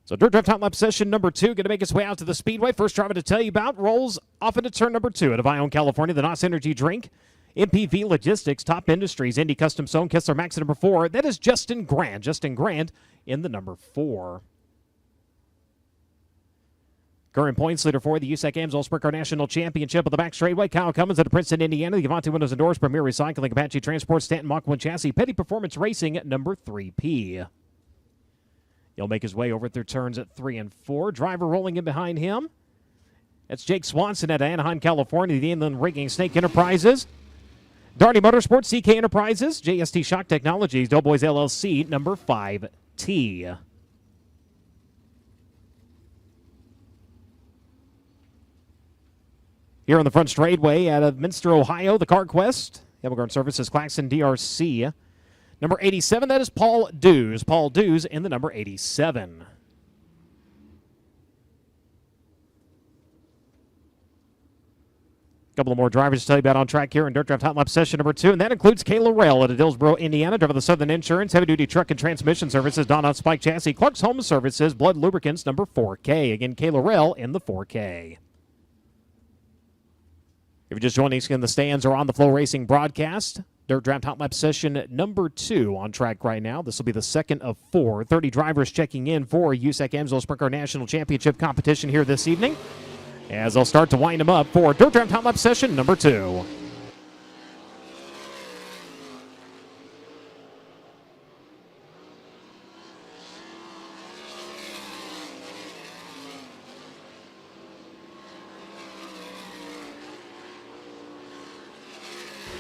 So Dirt Drive Top Lap session number 2 going to make its way out to the Speedway. First driver to tell you about rolls off into turn number 2 at Avion, California. The NOS Energy Drink, MPV Logistics, Top Industries, Indy Custom Sewn, Kessler Max at number 4. That is Justin Grant. Justin Grant in the number 4. Current points leader for the USAC Amsoil Sprint Car National Championship of the back straightaway. Kyle Cummins out of Princeton, Indiana. The Avante Windows and Doors, Premier Recycling, Apache Transport, Stanton Mach 1 Chassis, Petty Performance Racing at number 3P. He'll make his way over through turns at 3 and 4. Driver rolling in behind him. That's Jake Swanson at Anaheim, California. The Inland Rigging Snake Enterprises. Darty Motorsports, CK Enterprises. JST Shock Technologies, Doughboys LLC, number 5T. Here on the front straightaway out of Minster, Ohio, the CarQuest. Hemmelgarn Services, Claxon DRC. Number 87, that is Paul Dews. Paul Dews in the number 87. A couple of more drivers to tell you about on track here in Dirt Drive Top Lap session number 2, and that includes Kayla Rail out of Dillsboro, Indiana, driver of the Southern Insurance, Heavy Duty Truck and Transmission Services, Don on Spike Chassis, Clark's Home Services, Blood Lubricants, number 4K. Again, Kayla Rail in the 4K. If you're just joining us in the stands or on the FloRacing broadcast, Dirt Drive Top Lap session number 2 on track right now. This will be the second of 4. 30 drivers checking in for USAC Amsoil Sprint Car National Championship competition here this evening, as I'll start to wind them up for Dirt Drive Top Lap session number 2.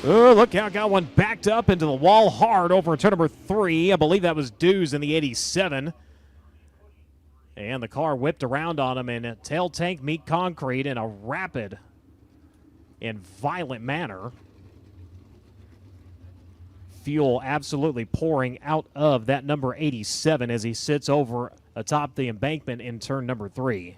Oh, look how got one backed up into the wall hard over in turn number 3. I believe that was Dews in the 87. And the car whipped around on him and tail tank meet concrete in a rapid and violent manner. Fuel absolutely pouring out of that number 87 as he sits over atop the embankment in turn number 3.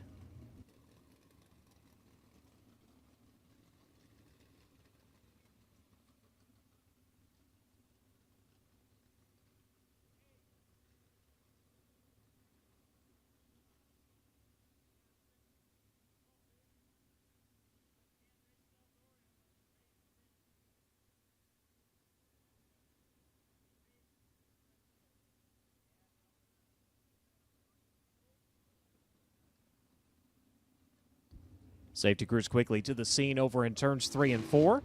Safety crews quickly to the scene over in turns 3 and 4.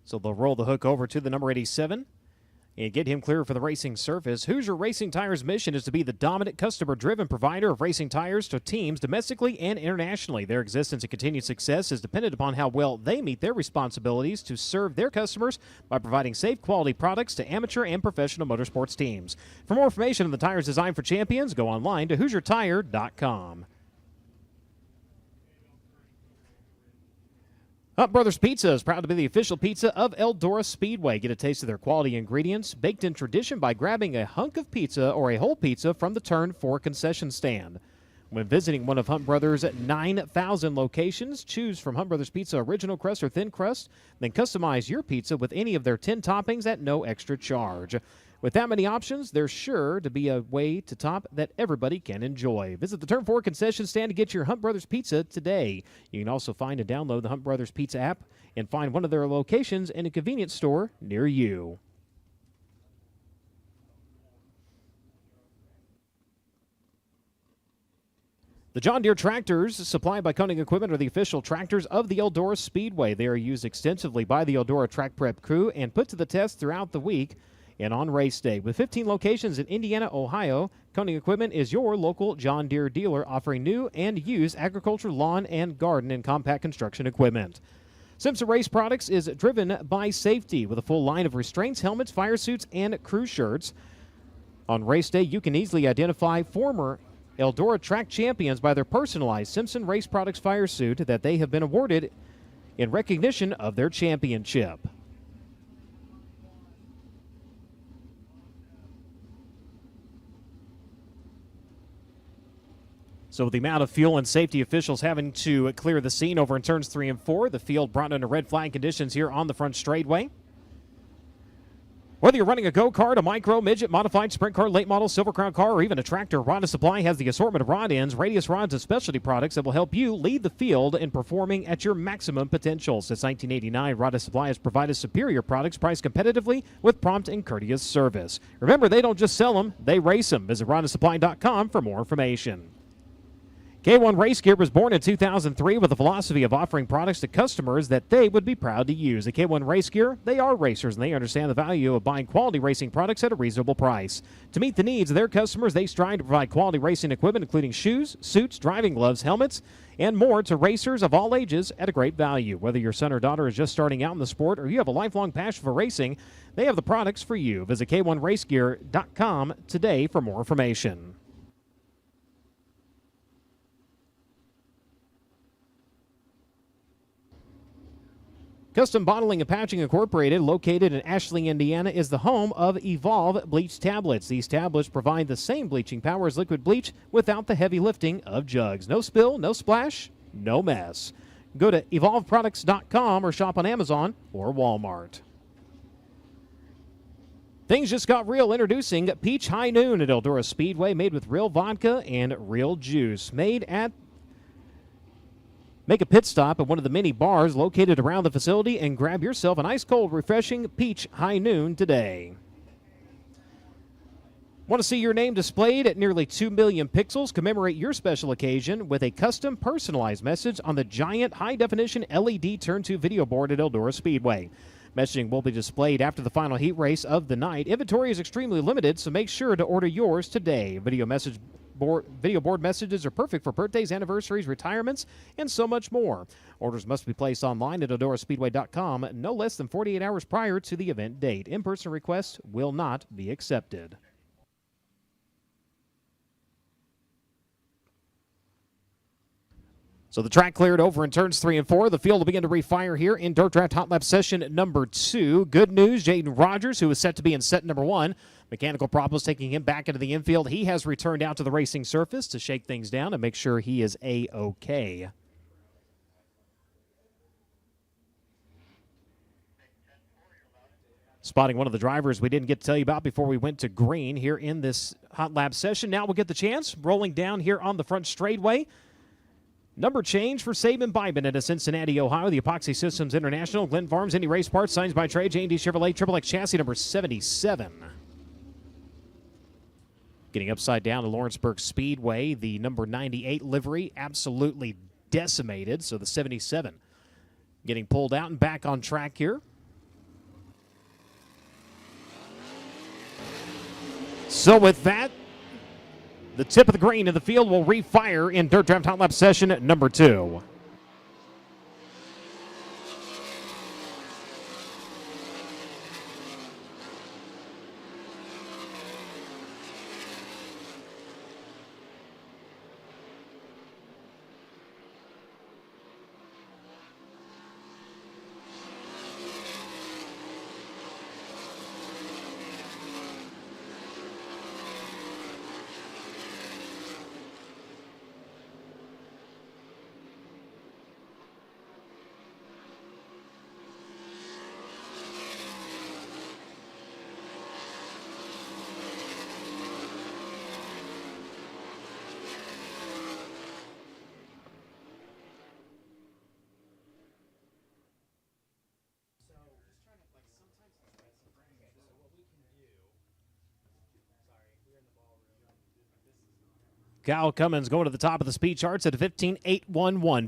So they'll roll the hook over to the number 87 and get him clear for the racing surface. Hoosier Racing Tires' mission is to be the dominant customer-driven provider of racing tires to teams domestically and internationally. Their existence and continued success is dependent upon how well they meet their responsibilities to serve their customers by providing safe, quality products to amateur and professional motorsports teams. For more information on the tires designed for champions, go online to HoosierTire.com. Hunt Brothers Pizza is proud to be the official pizza of Eldora Speedway. Get a taste of their quality ingredients, baked in tradition by grabbing a hunk of pizza or a whole pizza from the Turn 4 concession stand. When visiting one of Hunt Brothers' 9,000 locations, choose from Hunt Brothers Pizza Original Crust or Thin Crust, then customize your pizza with any of their 10 toppings at no extra charge. With that many options, there's sure to be a way to top that everybody can enjoy. Visit the Turn 4 concession stand to get your Hunt Brothers Pizza today. You can also find and download the Hunt Brothers Pizza app and find one of their locations in a convenience store near you. The John Deere tractors supplied by Koenig Equipment are the official tractors of the Eldora Speedway. They are used extensively by the Eldora track prep crew and put to the test throughout the week and on race day. With 15 locations in Indiana, Ohio, Koenig Equipment is your local John Deere dealer offering new and used agriculture, lawn, and garden and compact construction equipment. Simpson Race Products is driven by safety with a full line of restraints, helmets, fire suits, and crew shirts. On race day, you can easily identify former Eldora track champions by their personalized Simpson Race Products fire suit that they have been awarded in recognition of their championship. So with the amount of fuel and safety officials having to clear the scene over in turns 3 and 4, the field brought under red flag conditions here on the front straightaway. Whether you're running a go-kart, a micro, midget, modified, sprint car, late model, silver crown car, or even a tractor, Rod Supply has the assortment of rod ends, radius rods, and specialty products that will help you lead the field in performing at your maximum potential. Since 1989, Rod Supply has provided superior products priced competitively with prompt and courteous service. Remember, they don't just sell them, they race them. Visit rodsupply.com for more information. K1 Race Gear was born in 2003 with the philosophy of offering products to customers that they would be proud to use. At K1 Race Gear, they are racers, and they understand the value of buying quality racing products at a reasonable price. To meet the needs of their customers, they strive to provide quality racing equipment, including shoes, suits, driving gloves, helmets, and more to racers of all ages at a great value. Whether your son or daughter is just starting out in the sport or you have a lifelong passion for racing, they have the products for you. Visit K1RaceGear.com today for more information. Custom Bottling and Patching Incorporated, located in Ashley, Indiana, is the home of Evolve Bleach Tablets. These tablets provide the same bleaching power as liquid bleach without the heavy lifting of jugs. No spill, no splash, no mess. Go to evolveproducts.com or shop on Amazon or Walmart. Things just got real. Introducing Peach High Noon at Eldora Speedway, made with real vodka and real juice. Make a pit stop at one of the many bars located around the facility and grab yourself an ice-cold, refreshing Peach High Noon today. Want to see your name displayed at nearly 2 million pixels? Commemorate your special occasion with a custom personalized message on the giant high-definition LED Turn 2 video board at Eldora Speedway. Messaging will be displayed after the final heat race of the night. Inventory is extremely limited, so make sure to order yours today. Video board messages are perfect for birthdays, anniversaries, retirements, and so much more. Orders must be placed online at EldoraSpeedway.com no less than 48 hours prior to the event date. In-person requests will not be accepted. So the track cleared over in turns 3 and 4. The field will begin to refire here in Dirt Draft Hot Lap session number 2. Good news, Jaden Rogers, who is set to be in set number 1. Mechanical problems taking him back into the infield. He has returned out to the racing surface to shake things down and make sure he is A-OK. Spotting one of the drivers we didn't get to tell you about before we went to green here in this hot lap session. Now we'll get the chance. Rolling down here on the front straightaway. Number change for Saban Bybin out of Cincinnati, Ohio. The Epoxy Systems International, Glen Farms, Indy Race Parts, signs by trade, J&D Chevrolet, Triple X chassis number 77. Getting upside down to Lawrenceburg Speedway, the number 98 livery absolutely decimated, so the 77 getting pulled out and back on track here. So with that, the tip of the green in the field will refire in Dirt Draft Hot Lap session number 2. Kyle Cummins going to the top of the speed charts at a 15.811,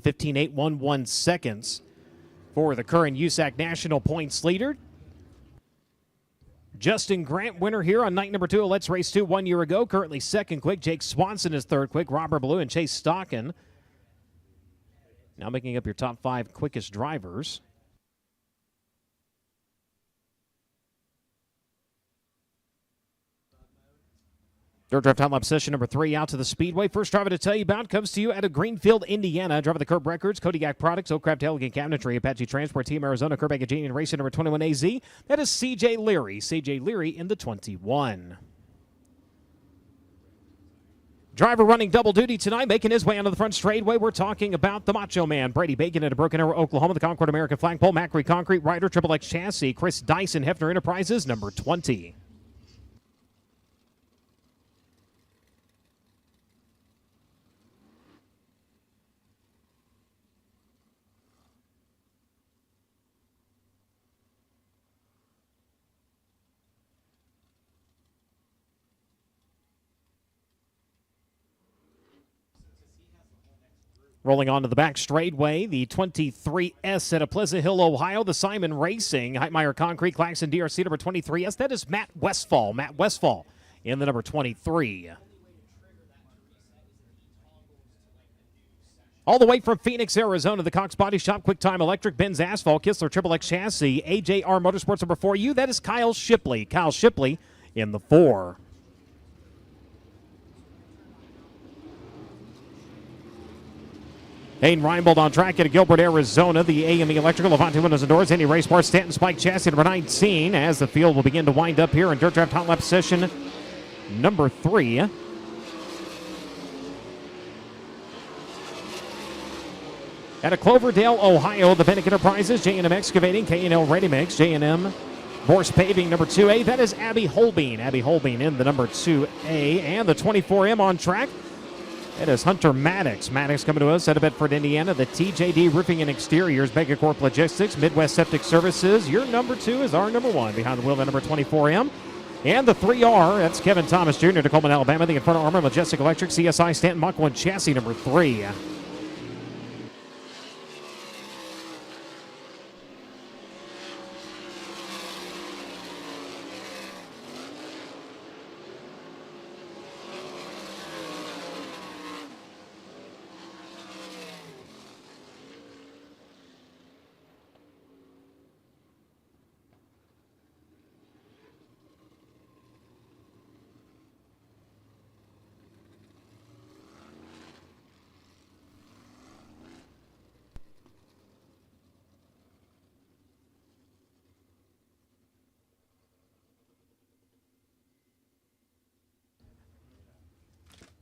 15.811 seconds for the current USAC National Points leader. Justin Grant, winner here on night number 2 of Let's Race 2 1 year ago. Currently second quick. Jake Swanson is third quick. Robert Ballou and Chase Stockin now making up your top 5 quickest drivers. Dirt Drive Time Lapse session number 3 out to the Speedway. First driver to tell you about comes to you out of Greenfield, Indiana. Driver of the Curb Records, Kodiak Products, Oak Craft Elegant Cabinetry, Apache Transport Team Arizona, Kerr Union Racing number 21 AZ. That is CJ Leary. CJ Leary in the 21. Driver running double duty tonight, making his way onto the front straightaway. We're talking about the Macho Man, Brady Bacon at Broken Arrow, Oklahoma, the Concord American Flagpole, Macri Concrete, Ryder, Triple X Chassis, Chris Dyson, Hefner Enterprises, number 20. Rolling onto the back straightway, the 23S out of Pleasant Hill, Ohio, the Simon Racing, Heitmeyer Concrete, Claxon DRC number 23S. That is Matt Westfall. Matt Westfall in the number 23. All the way from Phoenix, Arizona, the Cox Body Shop, QuickTime Electric, Benz Asphalt, Kistler Triple X Chassis, AJR Motorsports number 4. That is Kyle Shipley. Kyle Shipley in the 4. Hayden Reinbold on track at Gilbert, Arizona. The AME Electrical, Levante Windows and Doors, Any Race Parts, Stanton Spike Chassis, number 19, as the field will begin to wind up here in Dirt Drive Hot Lap session number 3. Out of Cloverdale, Ohio, the Bennick Enterprises, J&M Excavating, K&L Ready Mix, J&M Morse Paving, number 2A. That is Abby Holbein. Abby Holbein in the number 2A. And the 24M on track. It is Hunter Maddox. Maddox coming to us out of Bedford, Indiana. The TJD Roofing and Exteriors, Megacorp Logistics, Midwest Septic Services. Your number 2 is our number 1. Behind the wheel, the number 24M. And the 3R, that's Kevin Thomas Jr. to Coleman, Alabama. The Inferno Armor, Majestic Electric, CSI Stanton Mach 1 Chassis, number 3.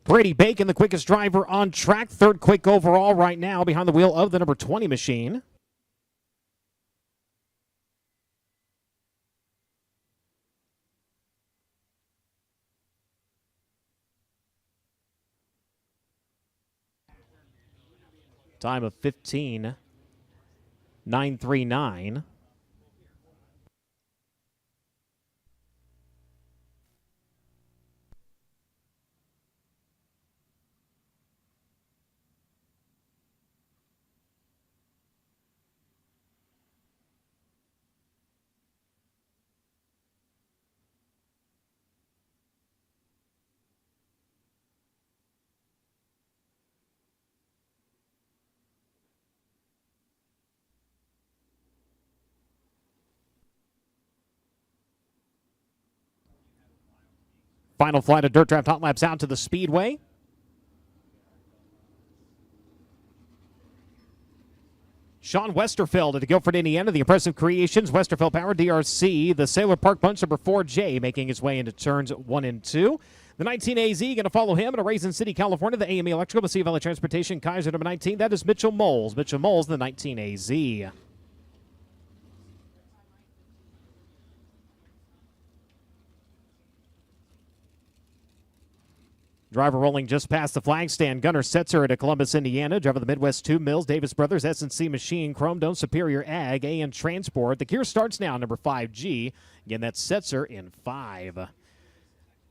Brady Bacon, the quickest driver on track. 3rd quick overall right now behind the wheel of the number 20 machine. Time of 15:939. Final flight of Dirt Draft Hot Laps out to the Speedway. Sean Westerfeld at Guilford, Indiana. The Impressive Creations, Westerfeld Power, DRC. The Sailor Park Bunch, number 4J, making his way into turns 1 and 2. The 19AZ going to follow him at Raisin City, California. The AME Electrical, Mississippi Valley Transportation, Kaiser, number 19. That is Mitchell Moles. Mitchell Moles, the 19AZ. Driver rolling just past the flag stand. Gunnar Setzer at Columbus, Indiana. Driver of the Midwest 2 Mills, Davis Brothers, S&C Machine, Chrome Dome, Superior Ag, AN Transport. The gear starts now, number 5G. Again, that's Setzer in 5.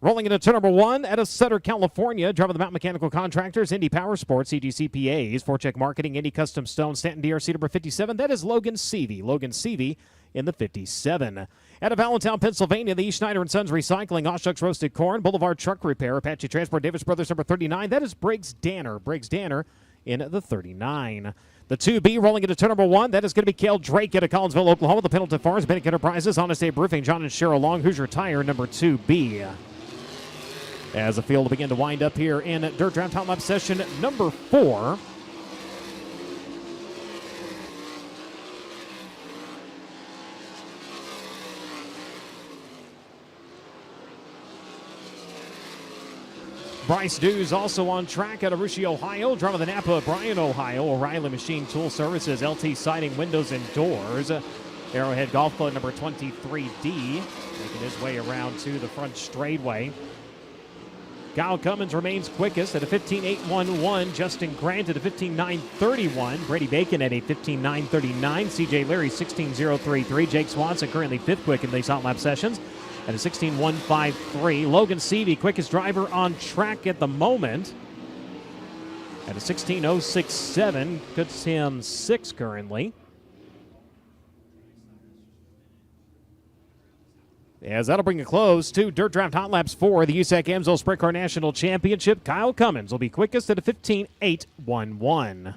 Rolling into turn number 1 out of Sutter, California. Driver of the Mountain Mechanical Contractors, Indy Power Sports, CGCPAs, Forecheck Marketing, Indy Custom Stone, Stanton DRC number 57. That is Logan Seavey. Logan Seavey in the 57. Out of Allentown, Pennsylvania, the E. Schneider & Sons Recycling, Oshucks Roasted Corn, Boulevard Truck Repair, Apache Transport, Davis Brothers number 39. That is Briggs Danner. Briggs Danner in the 39. The 2B rolling into turn number 1. That is going to be Cale Drake out of Collinsville, Oklahoma. The Pendleton Farms, Bennick Enterprises, Honest Abe Roofing, John and Cheryl Long, Hoosier Tire, number 2B. As the field will begin to wind up here in Dirt Draft Hot Lap session number 4. Bryce Dews also on track out of Russia, Ohio. Driver of the Napa, Bryan, Ohio. O'Reilly Machine Tool Services, LT Siding, Windows, and Doors. Arrowhead Golf Club number 23D, making his way around to the front straightaway. Kyle Cummins remains quickest at a 15.811. Justin Grant at a 15.931. Brady Bacon at a 15.939. CJ Leary 16.033. Jake Swanson currently 5th quick in these hot lap sessions at a 16.153. Logan Seavey, quickest driver on track at the moment, at a 16.067. Puts him 6th currently. As that'll bring a close to Dirt Draft Hot Laps 4, the USAC Amsoil Sprint Car National Championship. Kyle Cummins will be quickest at a 15.811.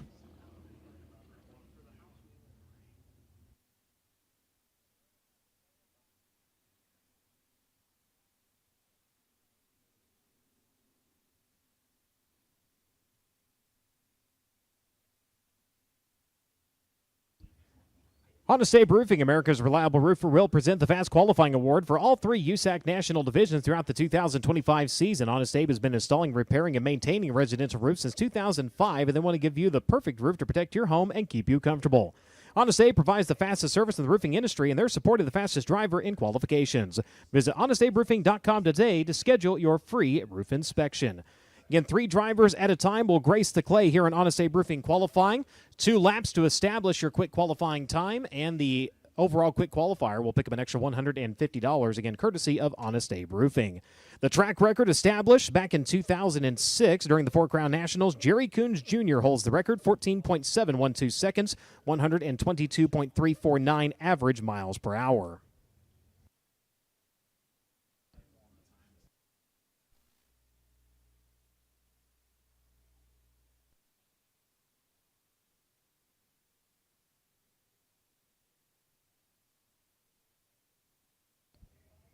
Honest Abe Roofing, America's reliable roofer, will present the Fast Qualifying Award for all 3 USAC national divisions throughout the 2025 season. Honest Abe has been installing, repairing, and maintaining residential roofs since 2005, and they want to give you the perfect roof to protect your home and keep you comfortable. Honest Abe provides the fastest service in the roofing industry, and they're supporting the fastest driver in qualifications. Visit honestaberoofing.com today to schedule your free roof inspection. Again, 3 drivers at a time will grace the clay here on Honest Abe Roofing qualifying. 2 laps to establish your quick qualifying time, and the overall quick qualifier will pick up an extra $150, again, courtesy of Honest Abe Roofing. The track record established back in 2006 during the 4 Crown Nationals. Jerry Coons Jr. holds the record, 14.712 seconds, 122.349 average miles per hour.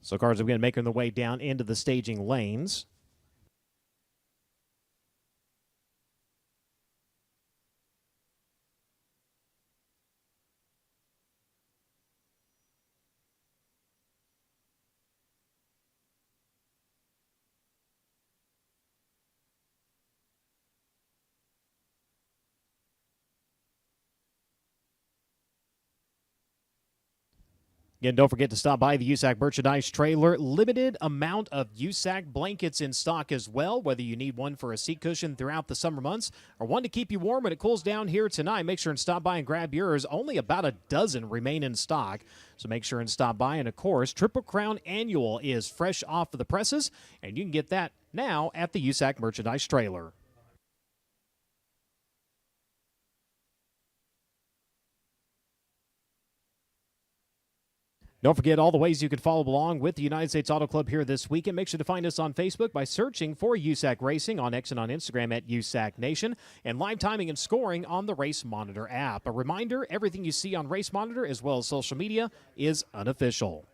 So cars are going to make their way down into the staging lanes. Again, don't forget to stop by the USAC merchandise trailer. Limited amount of USAC blankets in stock as well, whether you need one for a seat cushion throughout the summer months or one to keep you warm when it cools down here tonight. Make sure and stop by and grab yours. Only about a dozen remain in stock, so make sure and stop by. And, of course, Triple Crown Annual is fresh off of the presses, and you can get that now at the USAC merchandise trailer. Don't forget all the ways you can follow along with the United States Auto Club here this weekend. Make sure to find us on Facebook by searching for USAC Racing, on X and on Instagram at USAC Nation, and live timing and scoring on the Race Monitor app. A reminder, everything you see on Race Monitor as well as social media is unofficial.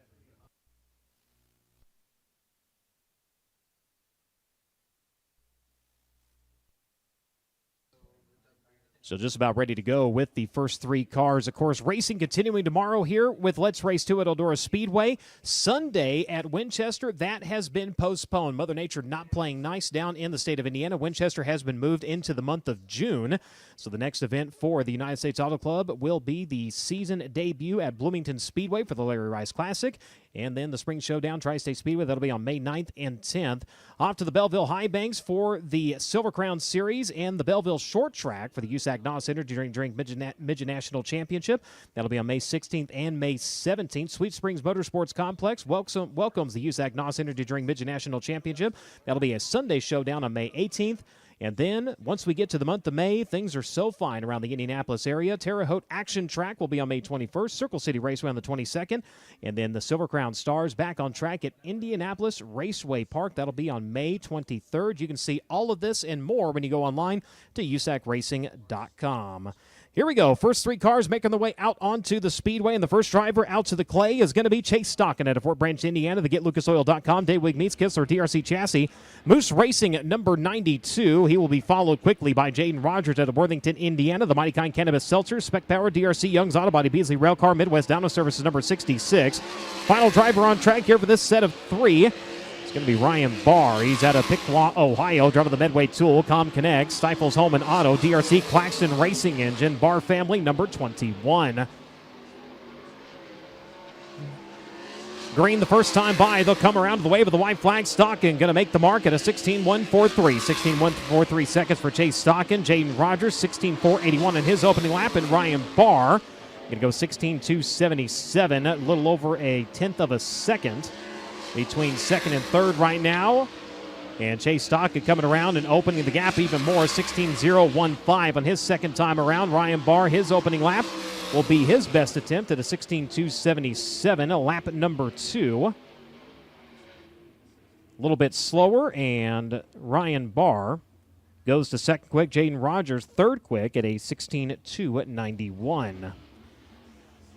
So just about ready to go with the first 3 cars. Of course, racing continuing tomorrow here with Let's Race 2 at Eldora Speedway. Sunday at Winchester, that has been postponed. Mother Nature not playing nice down in the state of Indiana. Winchester has been moved into the month of June. So the next event for the United States Auto Club will be the season debut at Bloomington Speedway for the Larry Rice Classic. And then the Spring Showdown, Tri-State Speedway, that'll be on May 9th and 10th. Off to the Belleville High Banks for the Silver Crown Series and the Belleville Short Track for the USAC NOS Energy Drink Midget National Championship. That'll be on May 16th and May 17th. Sweet Springs Motorsports Complex welcomes the USAC NOS Energy Drink Midget National Championship. That'll be a Sunday showdown on May 18th. And then, once we get to the month of May, things are so fine around the Indianapolis area. Terre Haute Action Track will be on May 21st. Circle City Raceway on the 22nd. And then the Silver Crown Stars back on track at Indianapolis Raceway Park. That'll be on May 23rd. You can see all of this and more when you go online to USACRacing.com. Here we go. First three cars making their way out onto the Speedway, and the first driver out to the clay is going to be Chase Stockin out of Fort Branch, Indiana. The GetLucasOil.com. Daywig meets Kistler DRC chassis. Moose Racing at number 92. He will be followed quickly by Jaden Rogers out of Worthington, Indiana. The Mighty Kind Cannabis Seltzer. Spec Power DRC Young's Auto Body Beasley Railcar Midwest Down Services number 66. Final driver on track here for this set of three. It's going to be Ryan Barr. He's out of Piqua, Ohio, driving the Medway Tool, ComConnect, Stifles Home and Auto, DRC Claxton Racing Engine, Barr family, number 21. Green the first time by. They'll come around to the wave of the white flag. Stockin going to make the mark at a 16.143. 16.143 seconds for Chase Stockin. Jaden Rogers, 16.481 in his opening lap, and Ryan Barr going to go 16.277, a little over a tenth of a second between second and third right now. And Chase Stockin coming around and opening the gap even more, 16.015 on his second time around. Ryan Barr, his opening lap will be his best attempt at a 16.277, lap number 2. A little bit slower, and Ryan Barr goes to second quick. Jaden Rogers third quick at a 16.291.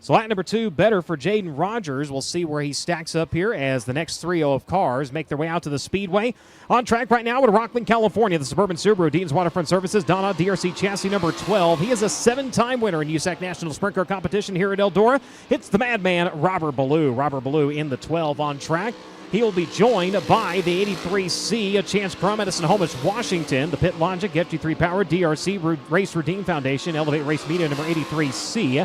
So lap number 2 better for Jaden Rogers. We'll see where he stacks up here as the next trio of cars make their way out to the Speedway. On track right now with Rockland, California, the Suburban Subaru, Dean's Waterfront Services, Donna DRC chassis number 12. He is a 7-time winner in USAC National Sprint Car Competition here at Eldora. It's the madman, Robert Ballou. Robert Ballou in the 12 on track. He'll be joined by the 83C, a Chance Crum, Edison Homeless, Washington, the Pit Logic, FG3 Power, DRC, Race Redeem Foundation, Elevate Race Media number 83C.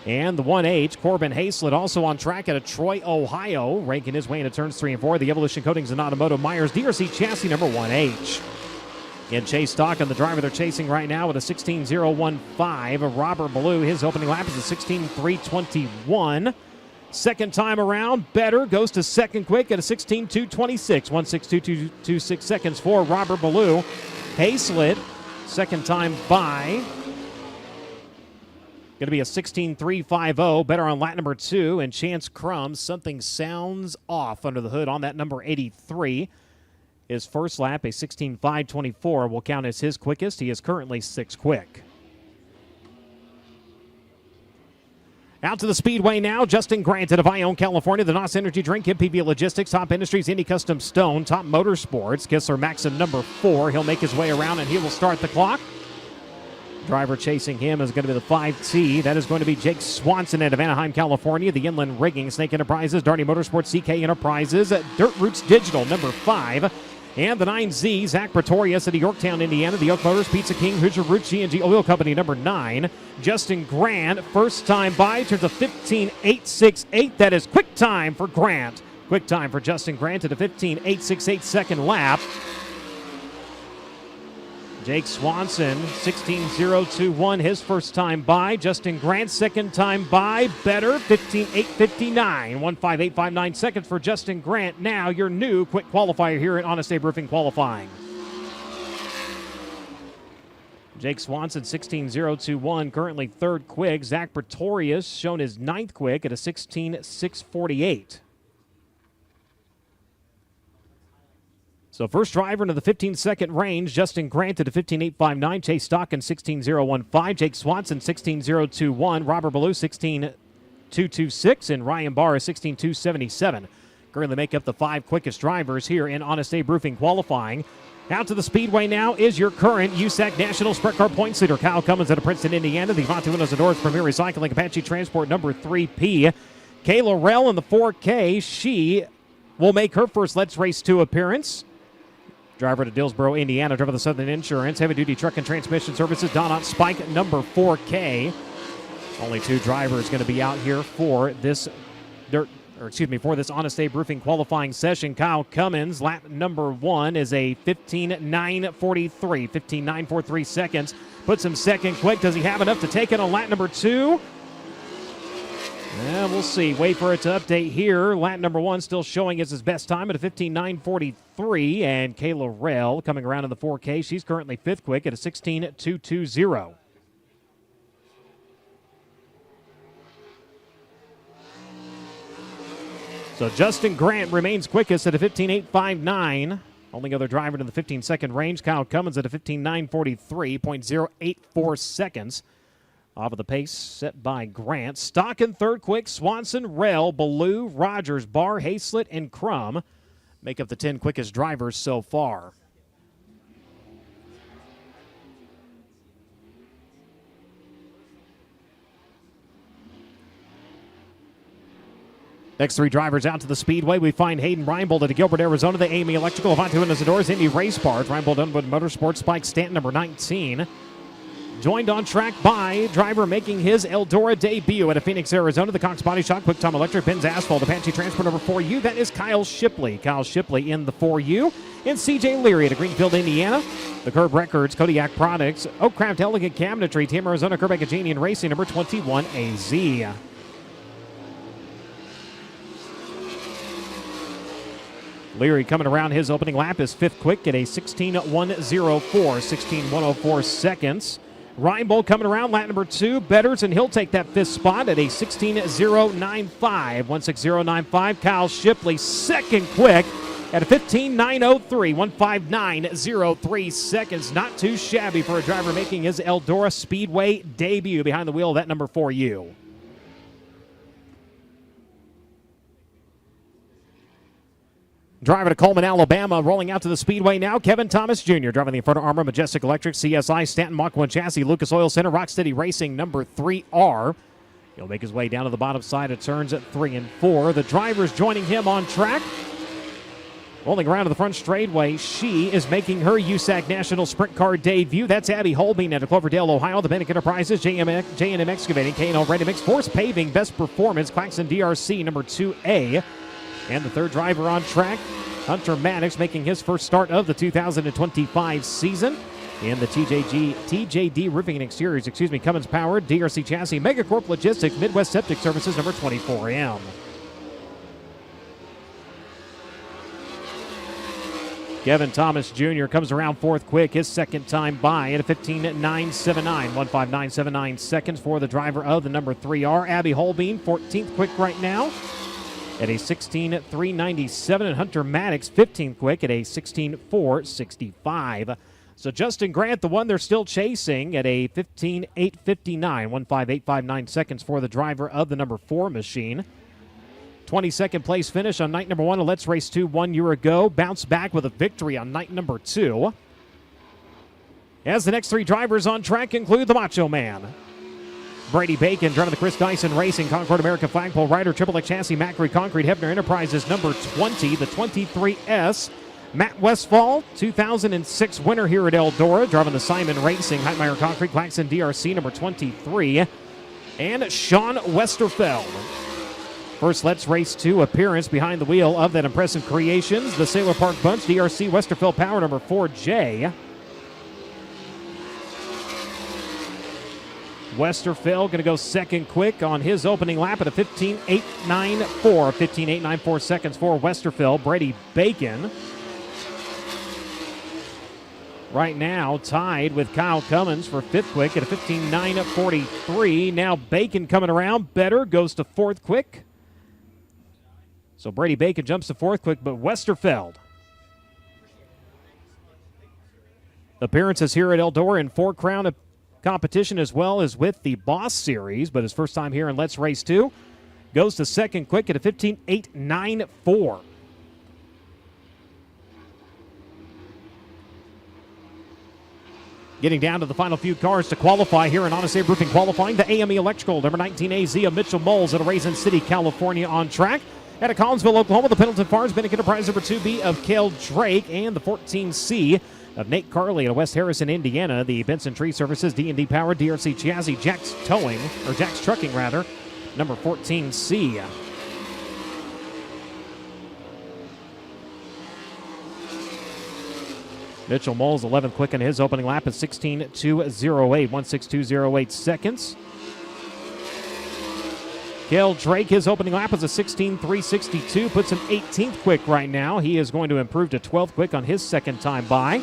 And the 1H, Corbin Hayslett, also on track out of Troy, Ohio, ranking his way into turns 3 and 4. The Evolution Coatings and Automotive Myers, DRC chassis number 1H. And Chase Stockin, the driver they're chasing right now, with a 16.015. Robert Ballou, his opening lap is a 16.321. Second time around, better, goes to second quick at a 16.226. 1.62226 seconds for Robert Ballou. Hayslett, second time by. Going to be a 16.350, better on lap number 2, and Chance Crum, something sounds off under the hood on that number 83. His first lap, a 16.524, will count as his quickest. He is currently 6th quick. Out to the Speedway now, Justin Grant out of Ione, California, the NOS Energy Drink, MPV Logistics, Top Industries, Indy Custom Stone, Top Motorsports, Kistler Maxim number 4. He'll make his way around and he will start the clock. Driver chasing him is going to be the 5T. That is going to be Jake Swanson out of Anaheim, California. The Inland Rigging, Snake Enterprises, Darty Motorsports, CK Enterprises, Dirt Roots Digital, number 5. And the 9Z, Zach Pretorius out of Yorktown, Indiana. The Oak Motors, Pizza King, Hoosier Roots, G&G Oil Company, number 9. Justin Grant, first time by, turns a 15.868. That is quick time for Grant. Quick time for Justin Grant at a 15.868 second lap. Jake Swanson, 16.021, his first time by. Justin Grant, second time by. Better, 15.859. 1.5859 seconds for Justin Grant. Now your new quick qualifier here at Honest Abe Roofing Qualifying. Jake Swanson, 16.021, currently third quick. Zach Pretorius shown his 9th quick at a 16.648. So first driver into the 15-second range, Justin Grant at a 15.859, Chase Stockin 16.015, Jake Swanson 16.021, Robert Ballou 16.226, and Ryan Barr 16.277. Currently make up the 5 quickest drivers here in Honest Abe Roofing Qualifying. Out to the Speedway now is your current USAC National Sprint Car Points leader, Kyle Cummins out of Princeton, Indiana. The Avanti Windows and Doors Premier Recycling Apache Transport number 3P. Kayla Rell in the 4K. She will make her first Let's Race 2 appearance. Driver to Dillsboro, Indiana, driver of the Southern Insurance, Heavy Duty Truck and Transmission Services, Donut Spike number 4K. Only 2 drivers going to be out here for this for this Honest Abe Roofing qualifying session. Kyle Cummins, lap number 1 is a 15.943, 15.943 seconds. Puts him second quick. Does he have enough to take it on lap number 2? Yeah, we'll see. Wait for it to update here. Lap number 1 still showing as his best time at a 15.943. And Kayla Rell coming around in the 4K. She's currently 5th quick at a 16.220. So Justin Grant remains quickest at a 15.859. Only other driver in the 15-second range, Kyle Cummins at a 15.943, 0.084 seconds. Off of the pace set by Grant. Stock in third quick. Swanson, Rell, Ballou, Rogers, Barr, Hayslett, and Crum make up the 10 quickest drivers so far. Next three drivers out to the Speedway. We find Hayden Reinbold at Gilbert, Arizona. The Amy Electrical, Avante Isidores, Indy Race Bars. Reinbold Underwood Motorsports, Spike Stanton, number 19. Joined on track by driver making his Eldora debut out of Phoenix, Arizona. The Cox Body Shop, Quick Time Electric, Benz Asphalt, Apache Transport number 4U. That is Kyle Shipley. Kyle Shipley in the 4U. And CJ Leary at Greenfield, Indiana. The Curb Records, Kodiak Products, Oakcraft Elegant Cabinetry, Team Arizona, Quebec-Agenian Racing, number 21 AZ. Leary coming around his opening lap is fifth quick at a 16:104 seconds. Reinbold coming around lap number 2, Betters, and he'll take that fifth spot at a 16:095. Kyle Shipley second quick at a 15:903, 1:59.03 seconds. Not too shabby for a driver making his Eldora Speedway debut behind the wheel of that number 4U. Driver to Coleman, Alabama, rolling out to the Speedway now. Kevin Thomas Jr. driving the Inferno Armor, Majestic Electric, CSI, Stanton, Mach 1 Chassis, Lucas Oil Center, Rocksteady Racing, number 3R. He'll make his way down to the bottom side of turns at 3 and 4. The drivers joining him on track. Rolling around to the front straightaway, she is making her USAC National Sprint Car debut. That's Abby Holbein out of Cloverdale, Ohio. The Bennick Enterprises, J&M Excavating, K&L Ready Mix, Force Paving, Best Performance, Claxon DRC, number 2A. And the third driver on track, Hunter Maddox, making his first start of the 2025 season. And the TJD Roofing and Exteriors, Cummins Powered, DRC Chassis, Megacorp Logistics, Midwest Septic Services, number 24M. Kevin Thomas Jr. comes around fourth quick, his second time by at a 15:979, 1:59.79 seconds for the driver of the number 3R. Abby Holbein, 14th quick right now at a 16:397, and Hunter Maddox 15th quick at a 16:465. So Justin Grant, the one they're still chasing, at a 15:859, 1:58.59 seconds for the driver of the number 4 machine. 22nd place finish on night number 1 of Let's Race 2 1 year ago. Bounced back with a victory on night number 2. As the next three drivers on track include the Macho Man, Brady Bacon, driving the Chris Dyson Racing, Concord American Flagpole Rider, Triple X Chassis, Macri Concrete, Hebner Enterprises, number 20, the 23S. Matt Westfall, 2006 winner here at Eldora, driving the Simon Racing, Heitmeyer Concrete, Claxon DRC, number 23. And Sean Westerfeld, first Let's Race 2 appearance behind the wheel of that Impressive Creations, the Sailor Park Bunch, DRC Westerfeld Power, number 4J. Westerfeld going to go second quick on his opening lap at a 15:894. 15:894 seconds for Westerfeld. Brady Bacon right now tied with Kyle Cummins for fifth quick at a 15:943. Now Bacon coming around better, goes to fourth quick. So Brady Bacon jumps to fourth quick, but Westerfeld. Appearances here at Eldora in 4 Crown competition as well as with the Boss Series, but his first time here in Let's Race 2. Goes to second quick at a 15:894. Getting down to the final few cars to qualify here in Honest Abe Roofing qualifying. The AME Electrical, number 19 AZ of Mitchell Moles at Raisin City, California on track. Out of Collinsville, Oklahoma, the Pendleton Farms, Bennick Enterprise number 2B of Cale Drake, and the 14C of Nate Carley at West Harrison, Indiana. The Benson Tree Services, D&D Power, DRC Chassis, Jack's Trucking, number 14C. Mitchell Moles, 11th quick in his opening lap at 16:208, 1:62.08 seconds. Cale Drake, his opening lap was a 16:362, puts him 18th quick right now. He is going to improve to 12th quick on his second time by.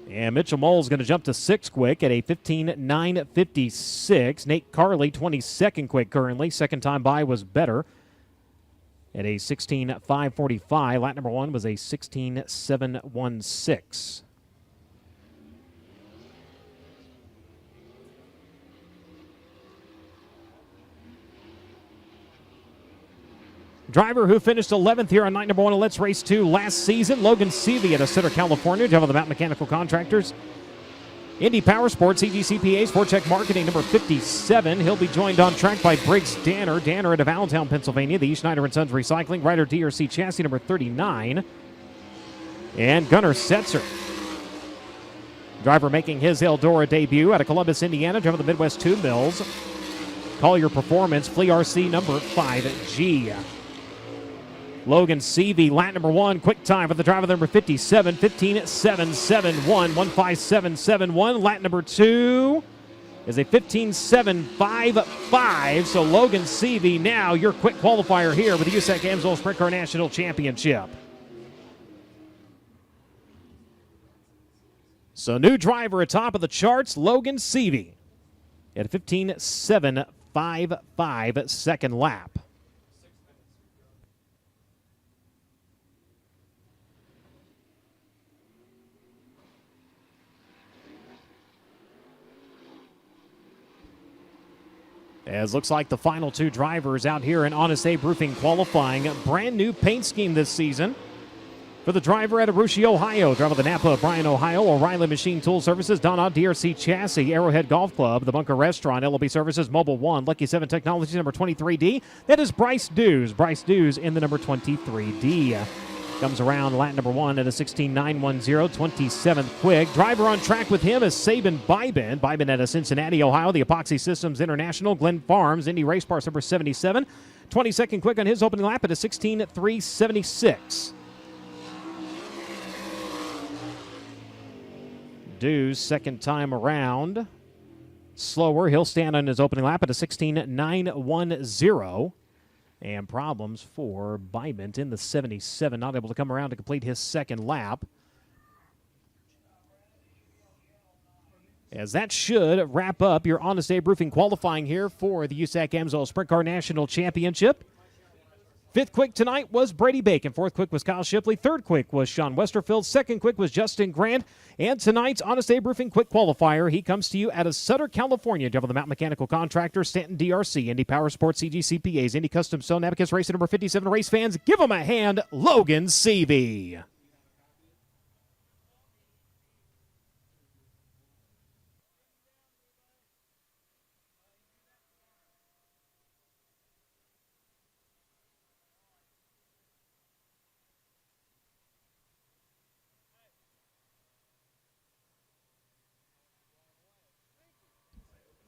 And Mitchell Moles going to jump to 6th quick at a 15:956. Nate Carley, 22nd quick currently. Second time by was better at a 16:545. Lap number 1 was a 16:716. Driver who finished 11th here on night number 1 of Let's Race 2 last season, Logan Seavey out of Sutter, California, driver of the Mountain Mechanical Contractors. Indy Power Sports, CGCPA, Sport Check Marketing, number 57. He'll be joined on track by Briggs Danner. Danner out of Allentown, Pennsylvania. The E. Schneider & Sons Recycling. Ryder DRC Chassis, number 39. And Gunnar Setzer. Driver making his Eldora debut out of Columbus, Indiana. Driver of the Midwest 2 Mills. Collier Performance, FloRacing, number 5G. Logan Seavey, lap number 1, quick time for the driver number 57, 15.771, 157.771. Lap number 2 is a 15.755. So Logan Seavey now your quick qualifier here with the USAC Amsoil Sprint Car National Championship. So new driver atop of the charts, Logan Seavey at a 15.755 second lap. As looks like the final 2 drivers out here in Honest Abe Roofing qualifying. Brand new paint scheme this season. For the driver out of Russia, Ohio, driver of the Napa, Bryan, Ohio, O'Reilly Machine Tool Services, Donna DRC Chassis, Arrowhead Golf Club, the Bunker Restaurant, LOB Services, Mobile One, Lucky 7 Technologies, number 23D. That is Bryce Dews. Bryce Dews in the number 23D. Comes around lap number 1 at a 16.910, 27th quick. Driver on track with him is Sabin Bybin. Bybin out of Cincinnati, Ohio, the Epoxy Systems International, Glen Farms, Indy Race Parts number 77. 22nd quick on his opening lap at a 16.376. Dews second time around. Slower, he'll stand on his opening lap at a 16.910. And problems for Bybin in the 77, not able to come around to complete his second lap. As that should wrap up your Honest Abe Roofing qualifying here for the USAC Amsoil Sprint Car National Championship. 5th quick tonight was Brady Bacon. 4th quick was Kyle Shipley. 3rd quick was Sean Westerfield. 2nd quick was Justin Grant. And tonight's Honest Abe Roofing quick qualifier, he comes to you out of Sutter, California. Driver of the Mountain Mechanical Contractor, Stanton DRC, Indy Power Sports, CGCPAs, Indy Custom Stone, Abacus Racing number 57. Race fans, give him a hand, Logan Seavey.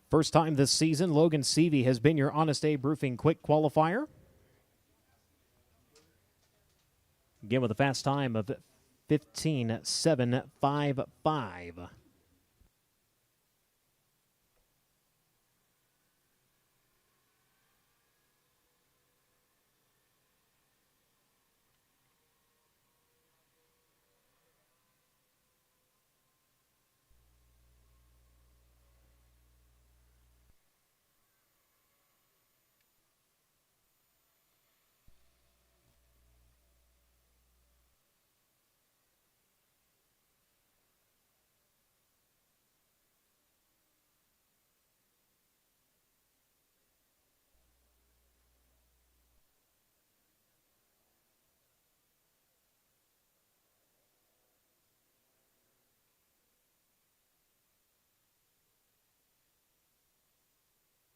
First time this season, Logan Seavey has been your Honest Abe Roofing quick qualifier. Again with a fast time of 15.755.